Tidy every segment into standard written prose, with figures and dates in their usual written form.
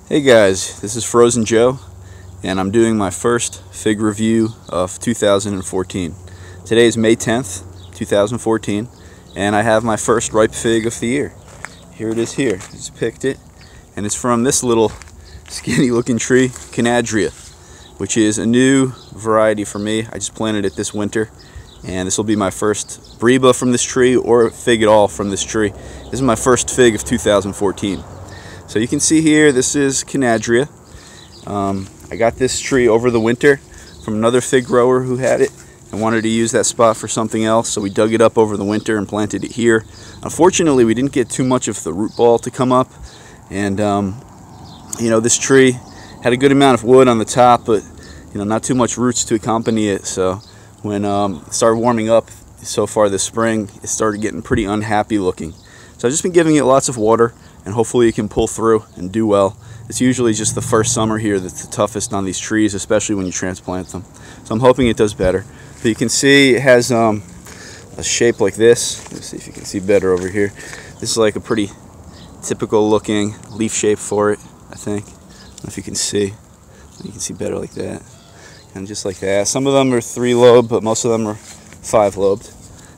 Hey guys, this is Frozen Joe, and I'm doing my first fig review of 2014. Today is May 10th, 2014, and I have my first ripe fig of the year. Here it is here. I just picked it, and it's from this little skinny looking tree, Conadria, which is a new variety for me. I just planted it this winter, and this will be my first Breba from this tree or fig at all from this tree. This is my first fig of 2014. So you can see here, this is Conadria. I got this tree over the winter from another fig grower who had it and wanted to use that spot for something else, so we dug it up over the winter and planted it here. Unfortunately, we didn't get too much of the root ball to come up, and this tree had a good amount of wood on the top, but not too much roots to accompany it. So when it started warming up so far this spring, it started getting pretty unhappy looking. So I've just been giving it lots of water, and hopefully it can pull through and do well. It's usually just the first summer here that's the toughest on these trees, especially when you transplant them. So I'm hoping it does better. But you can see it has a shape like this. Let's see if you can see better over here. This is like a pretty typical looking leaf shape for it, I think. I don't know if you can see. You can see better like that. And just like that. Some of them are 3-lobed, but most of them are 5-lobed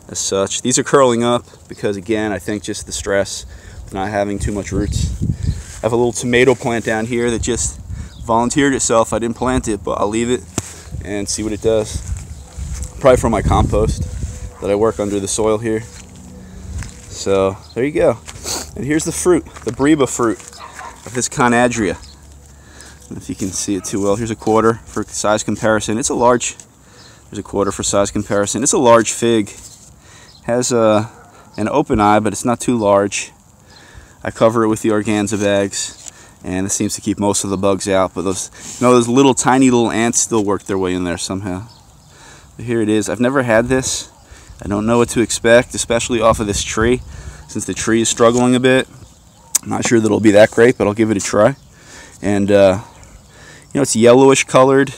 as such. These are curling up because, again, I think just the stress of not having too much roots. I have a little tomato plant down here that just volunteered itself. I didn't plant it, but I'll leave it and see what it does. Probably from my compost that I work under the soil here. So there you go. And here's the fruit, the Breba fruit of this Conadria. I don't know if you can see it too well. Here's a quarter for size comparison. It's a large. There's a quarter for size comparison. It's a large fig. Has an open eye, but it's not too large. I cover it with the organza bags, and it seems to keep most of the bugs out. But those little tiny little ants still work their way in there somehow. But here it is. I've never had this. I don't know what to expect, especially off of this tree, since the tree is struggling a bit. I'm not sure that it'll be that great, but I'll give it a try. And it's yellowish colored,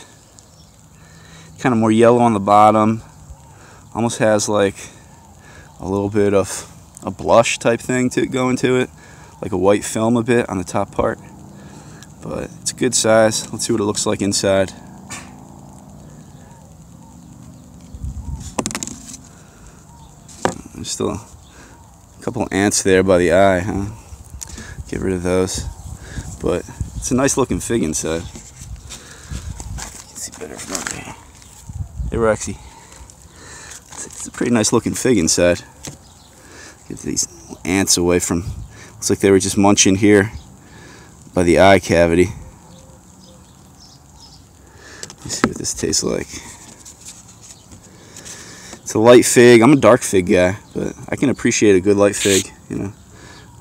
kind of more yellow on the bottom. Almost has like a little bit of a blush type thing to go into it, like a white film a bit on the top part. But it's a good size. Let's see what it looks like inside. There's still a couple ants there by the eye, huh? Get rid of those. But it's a nice looking fig inside. You can see better from over here. Hey Roxy. It's a pretty nice looking fig inside. Get these ants away from, looks like they were just munching here by the eye cavity. Let's see what this tastes like. It's a light fig. I'm a dark fig guy, but I can appreciate a good light fig,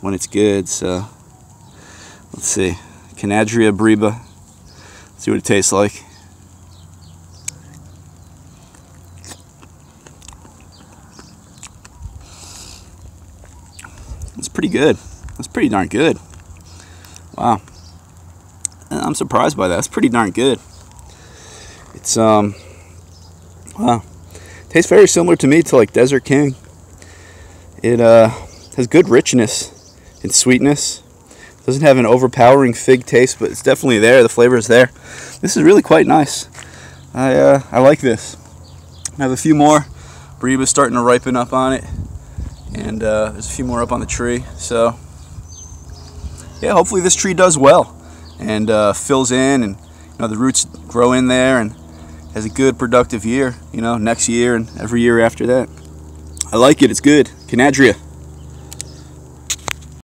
when it's good. So let's see. Conadria Breba. See what it tastes like. It's pretty good. That's pretty darn good. Wow. I'm surprised by that. It's pretty darn good. It's wow. Tastes very similar to me to like Desert King. It has good richness and sweetness. Doesn't have an overpowering fig taste, but it's definitely there. The flavor is there. This is really quite nice. I like this. I have a few more. Breba's starting to ripen up on it. And there's a few more up on the tree. So yeah, hopefully this tree does well and fills in, and the roots grow in there and has a good productive year, next year and every year after that. I like it. It's good. Conadria.